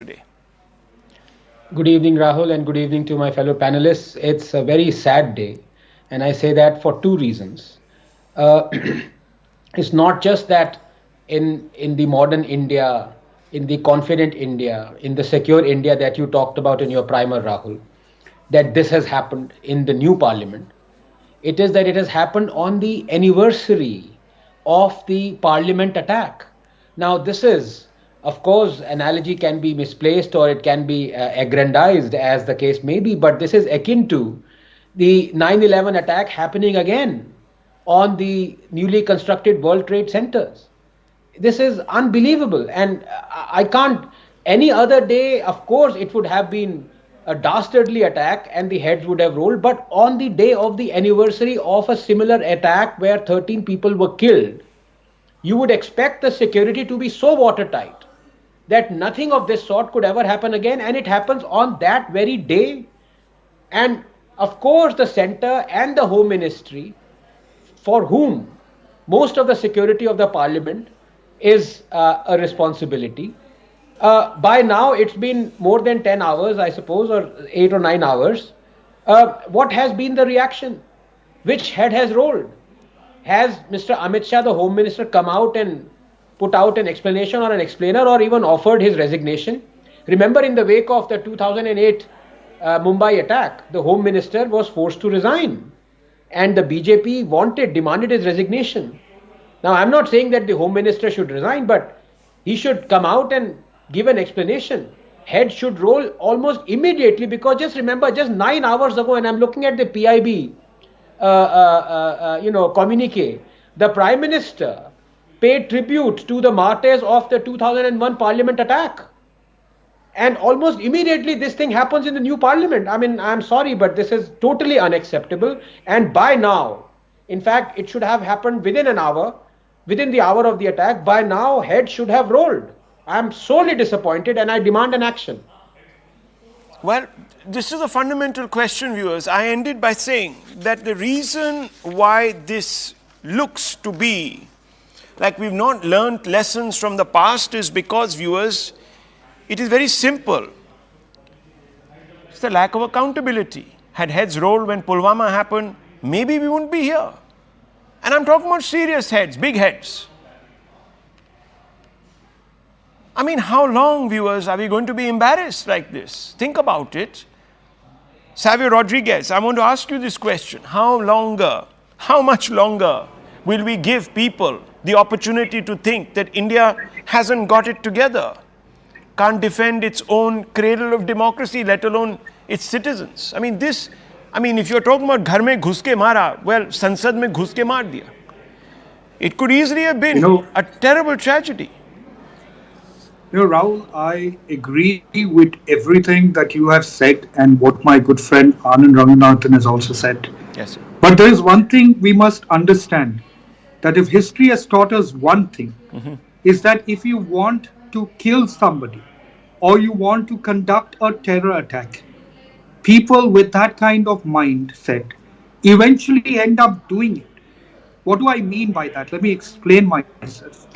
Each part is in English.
today? Good evening, Rahul, and good evening to my fellow panelists. It's a very sad day, and I say that for two reasons. Uh, it's not just that in the modern India, in the confident India, in the secure India that you talked about in your primer, Rahul, that this has happened in the new parliament. It is that it has happened on the anniversary of the parliament attack. Now, this is, of course, analogy can be misplaced or it can be aggrandized as the case may be, but this is akin to the 9/11 attack happening again on the newly constructed World Trade Centers. This is unbelievable, and I can't. Any other day, of course, it would have been a dastardly attack and the heads would have rolled, but on the day of the anniversary of a similar attack where 13 people were killed, you would expect the security to be so watertight that nothing of this sort could ever happen again, and it happens on that very day. And of course, the center and the home ministry, for whom most of the security of the parliament is a responsibility. By now, it's been more than 10 hours, I suppose, or 8 or 9 hours. What has been the reaction? Which head has rolled? Has Mr. Amit Shah, the Home Minister, come out and put out an explanation or an explainer or even offered his resignation? Remember, in the wake of the 2008 Mumbai attack, the Home Minister was forced to resign and the BJP demanded his resignation. Now, I'm not saying that the Home Minister should resign, but he should come out and give an explanation. Head should roll almost immediately, because just remember, just 9 hours ago, and I'm looking at the PIB, communique, the Prime Minister paid tribute to the martyrs of the 2001 Parliament attack. And almost immediately this thing happens in the new parliament. I mean, I'm sorry, but this is totally unacceptable. And by now, in fact, it should have happened within an hour, within the hour of the attack. By now, head should have rolled. I'm sorely disappointed and I demand an action. Well, this is a fundamental question, viewers. I ended by saying that the reason why this looks to be like we've not learned lessons from the past is because, viewers, it is very simple. It's the lack of accountability. Had heads rolled when Pulwama happened, maybe we wouldn't be here. And I'm talking about serious heads, big heads. I mean, how long, viewers, are we going to be embarrassed like this? Think about it. Savio Rodrigues, I want to ask you this question. How much longer will we give people the opportunity to think that India hasn't got it together? Can't defend its own cradle of democracy, let alone its citizens. I mean, if you're talking about ghar mein ghus ke mara, well, Sansad mein ghus ke maar diya. It could easily have been a terrible tragedy. Rahul, I agree with everything that you have said and what my good friend Anand Ranganathan has also said. Yes, sir. But there is one thing we must understand, that if history has taught us one thing, is that if you want to kill somebody or you want to conduct a terror attack, people with that kind of mindset eventually end up doing it. What do I mean by that? Let me explain myself.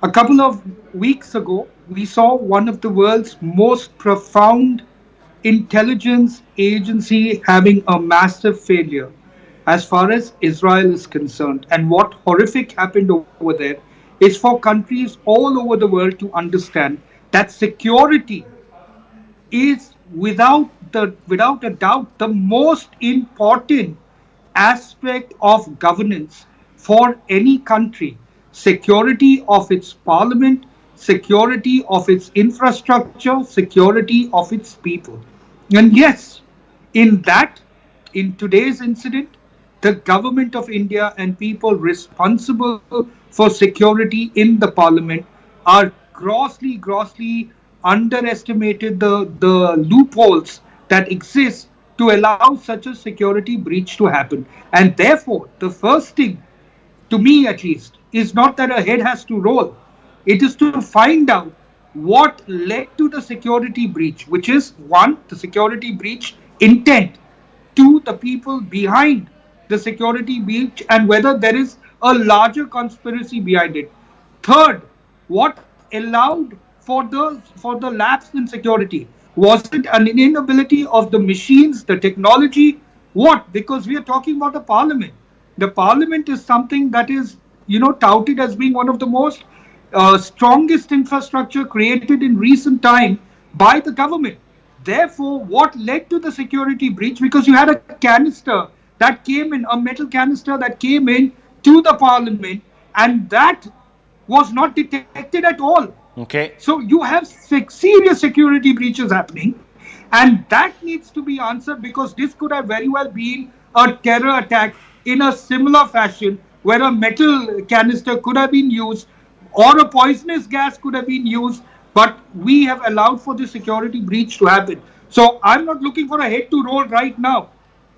A couple of weeks ago, we saw one of the world's most profound intelligence agency having a massive failure as far as Israel is concerned. And what horrific happened over there is for countries all over the world to understand that security is without a doubt the most important aspect of governance for any country. Security of its parliament, security of its infrastructure, security of its people. And yes, in today's incident, the government of India and people responsible for security in the parliament are grossly underestimated the loopholes that exist to allow such a security breach to happen. And therefore, the first thing, to me at least, is not that a head has to roll. It is to find out what led to the security breach, which is one, the security breach intent, two, the people behind the security breach, and whether there is a larger conspiracy behind it. Third, what allowed for the lapse in security? Was it an inability of the machines, the technology? What? Because we are talking about the parliament. The parliament is something that is, touted as being one of the most strongest infrastructure created in recent time by the government. Therefore, what led to the security breach? Because you had a canister that came in, a metal canister that came in to the parliament, and that was not detected at all. Okay. So you have serious security breaches happening, and that needs to be answered, because this could have very well been a terror attack in a similar fashion, where a metal canister could have been used or a poisonous gas could have been used, but we have allowed for the security breach to happen. So I'm not looking for a head to roll right now.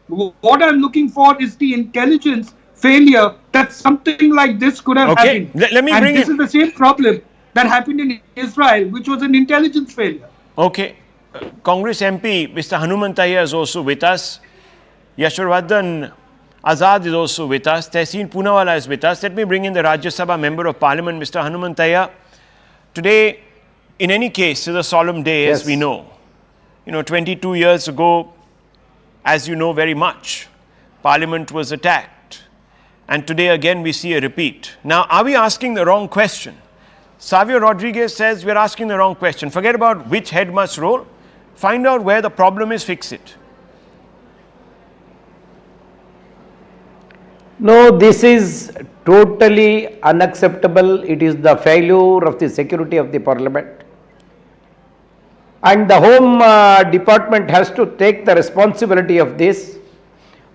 What I'm looking for is the intelligence failure that something like this could have happened. Let me and bring this in. is the same problem that happened in Israel, which was an intelligence failure. Okay. Congress MP, Mr. Hanumanthaiah is also with us. Yashwarvardhan Azad is also with us. Tehseen Poonawala is with us. Let me bring in the Rajya Sabha Member of Parliament, Mr. Hanumanthaiah. Today, in any case, is a solemn day, as we know. 22 years ago, as you know very much, Parliament was attacked. And today again we see a repeat. Now, are we asking the wrong question? Savio Rodrigues says we're asking the wrong question. Forget about which head must roll. Find out where the problem is, fix it. No, this is totally unacceptable. It is the failure of the security of the parliament. And the Home Department has to take the responsibility of this.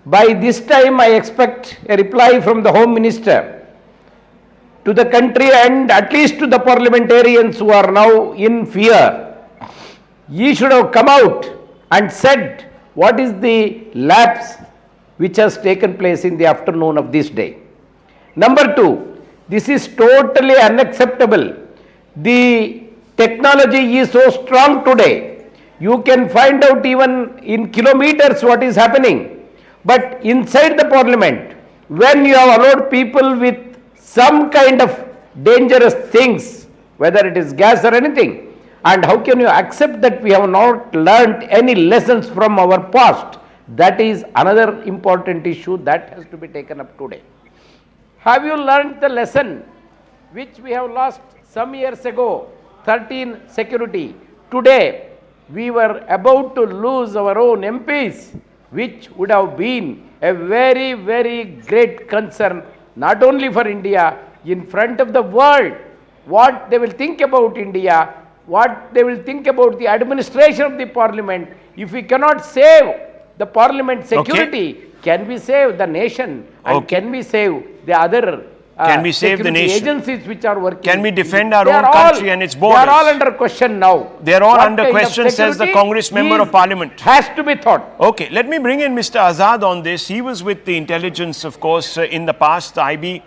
By this time, I expect a reply from the Home Minister to the country and at least to the parliamentarians who are now in fear. He should have come out and said what is the lapse which has taken place in the afternoon of this day. Number two, this is totally unacceptable. The technology is so strong today. You can find out even in kilometers what is happening. But inside the parliament, when you have allowed people with some kind of dangerous things, whether it is gas or anything, and how can you accept that we have not learnt any lessons from our past? That is another important issue that has to be taken up today. Have you learnt the lesson which we have lost some years ago, 13 security? Today, we were about to lose our own MPs, which would have been a very, very great concern, not only for India, in front of the world, what they will think about India, what they will think about the administration of the parliament. If we cannot save the parliament security, can we save the nation, and can we save the other can we save the nation? Agencies which are working? Can we defend our own country and its borders? They are all under question now. They are all under question, says the Congress Member of Parliament. Has to be thought. Okay, let me bring in Mr. Azad on this. He was with the intelligence, of course, in the past, the IB.